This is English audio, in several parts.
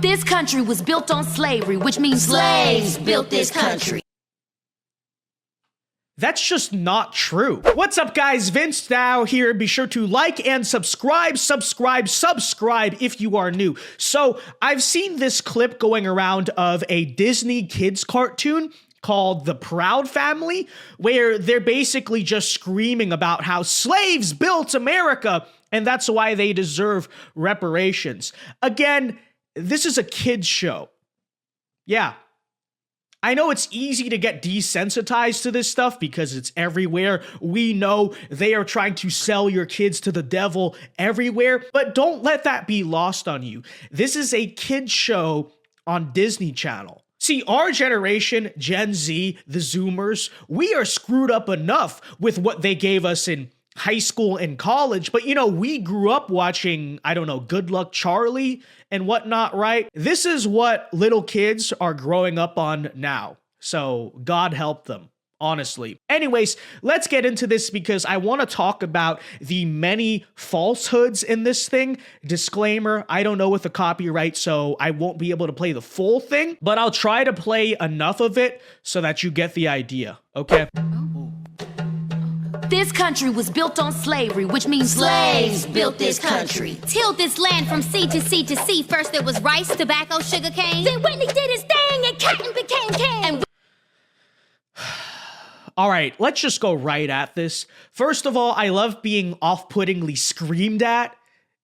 This country was built on slavery, which means slaves built this country. That's just not true. What's up, guys? DEBUNKING here. Be sure to like and subscribe if you are new. So I've seen this clip going around of a Disney kids cartoon called The Proud Family, where they're basically just screaming about how slaves built America, and that's why they deserve reparations. Again, this is a kids show. Yeah. I know it's easy to get desensitized to this stuff because it's everywhere. We know they are trying to sell your kids to the devil everywhere, but don't let that be lost on you. This is a kids show on Disney Channel. See, our generation, Gen Z, the Zoomers, we are screwed up enough with what they gave us in high school and college, but we grew up watching, I don't know, Good Luck Charlie and whatnot, right? This is what little kids are growing up on now. So God help them, honestly. Anyways, let's get into this because I want to talk about the many falsehoods in this thing. Disclaimer, I don't know with the copyright, so I won't be able to play the full thing, but I'll try to play enough of it so that you get the idea, okay? This country was built on slavery, which means slaves built this country. Tilled this land from sea to sea to sea. First there was rice, tobacco, sugar cane. Then Whitney did his thing and cotton became king. All right, let's just go right at this. First of all, I love being off-puttingly screamed at,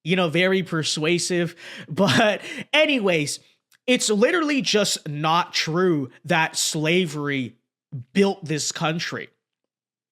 very persuasive. But anyways, it's literally just not true that slavery built this country.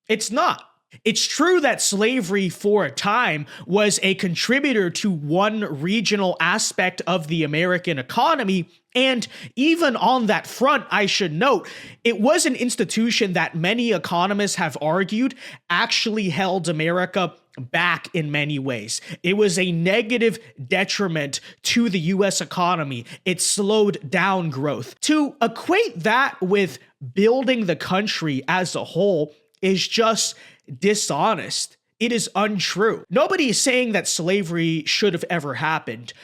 It's not. It's true that slavery for a time was a contributor to one regional aspect of the American economy, and even on that front, I should note, it was an institution that many economists have argued actually held America back in many ways. It was a negative detriment to the US economy. It slowed down growth. To equate that with building the country as a whole is just dishonest. It is untrue. Nobody is saying that slavery should have ever happened,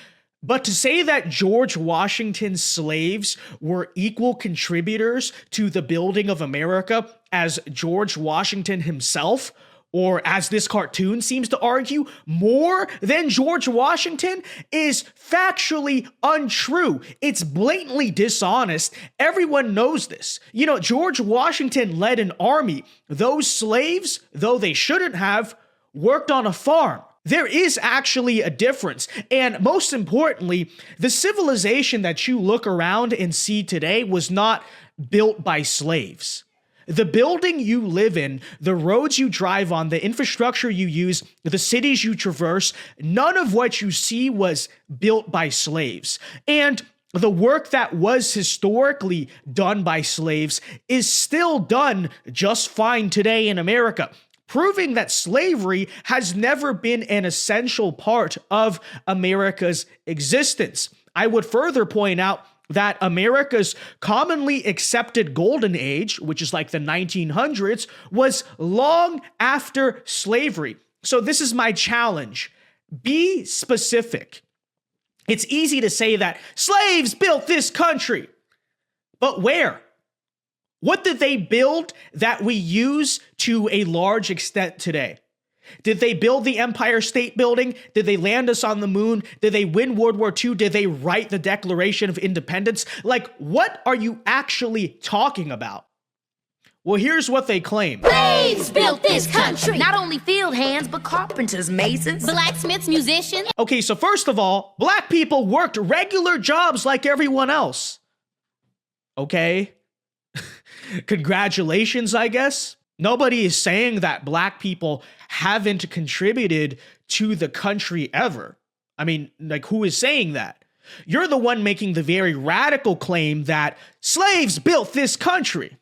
but to say that George Washington's slaves were equal contributors to the building of America as George Washington himself, or as this cartoon seems to argue, more than George Washington, is factually untrue. It's blatantly dishonest. Everyone knows this. George Washington led an army. Those slaves, though they shouldn't have, worked on a farm. There is actually a difference. And most importantly, the civilization that you look around and see today was not built by slaves. The building you live in, the roads you drive on, the infrastructure you use, the cities you traverse, none of what you see was built by slaves. And the work that was historically done by slaves is still done just fine today in America, proving that slavery has never been an essential part of America's existence. I would further point out that America's commonly accepted golden age, which is like the 1900s, was long after slavery. So this is my challenge. Be specific. It's easy to say that slaves built this country, but where? What did they build that we use to a large extent today? Did they build the Empire State Building? Did they land us on the moon? Did they win World War II? Did they write the Declaration of Independence? Like, what are you actually talking about? Well, here's what they claim. Slaves built this country. Not only field hands, but carpenters, masons, Blacksmiths, musicians. Okay, so first of all, black people worked regular jobs like everyone else. Okay? Congratulations, I guess. Nobody is saying that black people haven't contributed to the country ever. I mean, who is saying that? You're the one making the very radical claim that slaves built this country.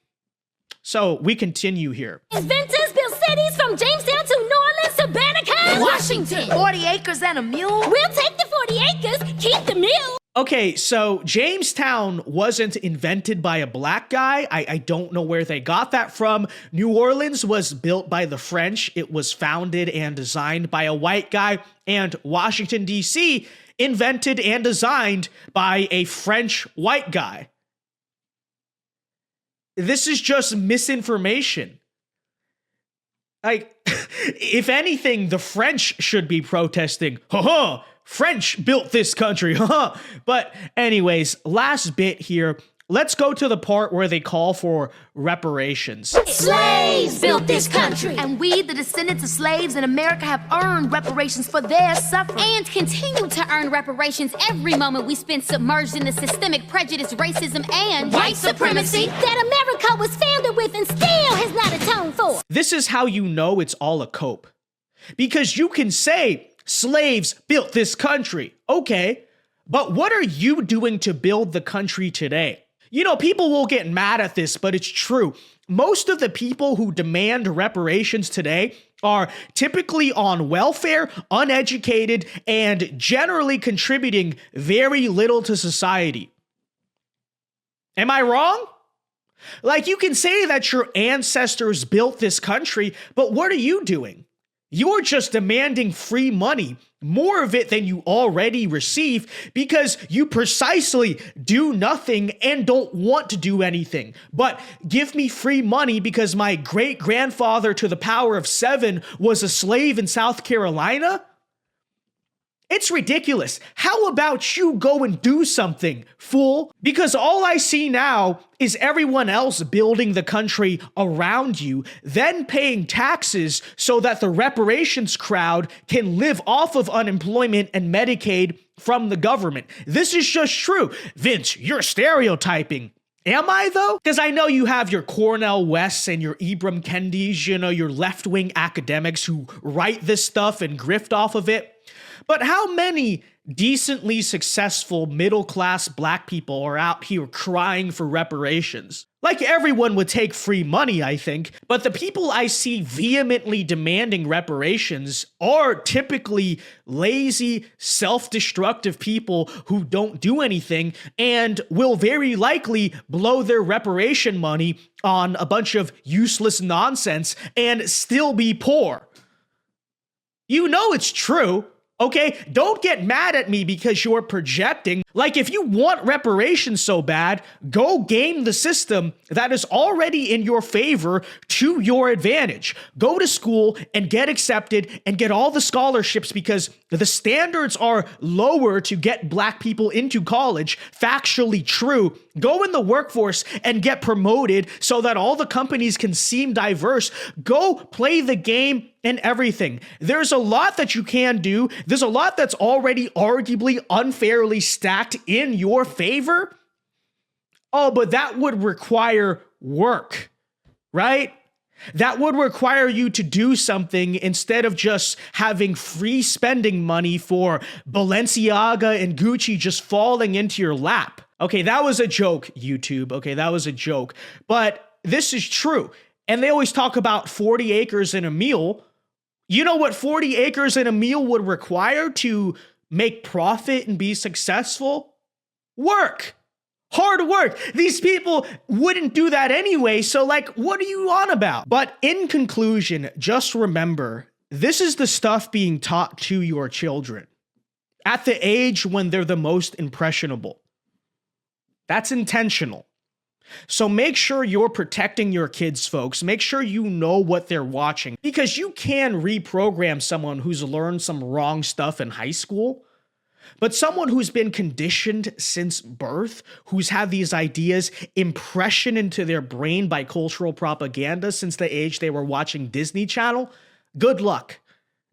So we continue here. Inventors built cities from Jamestown to New Orleans to Banneker, Washington. 40 acres and a mule. We'll take the 40 acres, keep the mule. Okay, so Jamestown wasn't invented by a black guy. I don't know where they got that from. New Orleans was built by the French. It was founded and designed by a white guy. And Washington, D.C., invented and designed by a French white guy. This is just misinformation. Like, if anything, the French should be protesting. Ha French built this country. Ha But anyways, last bit here. Let's go to the part where they call for reparations. Slaves built this country. And we, the descendants of slaves in America, have earned reparations for their suffering. And continue to earn reparations every moment we spend submerged in the systemic prejudice, racism, and white supremacy that America was founded with and still has not atoned for. This is how you know it's all a cope. Because you can say, slaves built this country. Okay, but what are you doing to build the country today? You know, people will get mad at this, but it's true. Most of the people who demand reparations today are typically on welfare, uneducated, and generally contributing very little to society. Am I wrong? Like, you can say that your ancestors built this country, but what are you doing? You're just demanding free money, more of it than you already receive, because you precisely do nothing and don't want to do anything. But give me free money because my great-grandfather to the power of 7 was a slave in South Carolina? It's ridiculous. How about you go and do something, fool? Because all I see now is everyone else building the country around you, then paying taxes so that the reparations crowd can live off of unemployment and Medicaid from the government. This is just true. Vince, you're stereotyping. Am I, though? Because I know you have your Cornel Wests and your Ibram Kendis, you know, your left-wing academics who write this stuff and grift off of it. But how many decently successful middle-class black people are out here crying for reparations? Like, everyone would take free money, I think, but the people I see vehemently demanding reparations are typically lazy, self-destructive people who don't do anything and will very likely blow their reparation money on a bunch of useless nonsense and still be poor. You know it's true. Okay, don't get mad at me because you're projecting. Like, if you want reparations so bad, go game the system that is already in your favor to your advantage. Go to school and get accepted and get all the scholarships because the standards are lower to get black people into college. Factually true. Go in the workforce and get promoted so that all the companies can seem diverse. Go play the game and everything. There's a lot that you can do. There's a lot that's already arguably unfairly stacked in your favor. Oh, but that would require work, right? That would require you to do something instead of just having free spending money for Balenciaga and Gucci just falling into your lap. Okay, that was a joke, YouTube. Okay, that was a joke. But this is true. And they always talk about 40 acres and a mule. You know what 40 acres and a mule would require to make profit and be successful? Work. Hard work. These people wouldn't do that anyway, so like, what are you on about? But in conclusion, just remember, this is the stuff being taught to your children at the age when they're the most impressionable. That's intentional. So make sure you're protecting your kids, folks. Make sure you know what they're watching, because you can reprogram someone who's learned some wrong stuff in high school. But someone who's been conditioned since birth, who's had these ideas impression into their brain by cultural propaganda since the age they were watching Disney Channel, good luck.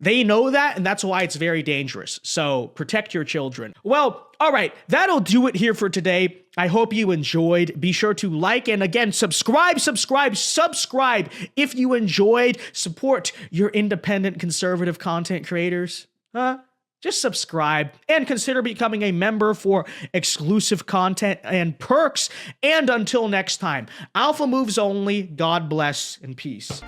They know that, and that's why it's very dangerous. So protect your children. Well, all right, that'll do it here for today. I hope you enjoyed. Be sure to like and again, subscribe if you enjoyed. Support your independent conservative content creators. Just subscribe and consider becoming a member for exclusive content and perks. And until next time, Alpha Moves only. God bless and peace.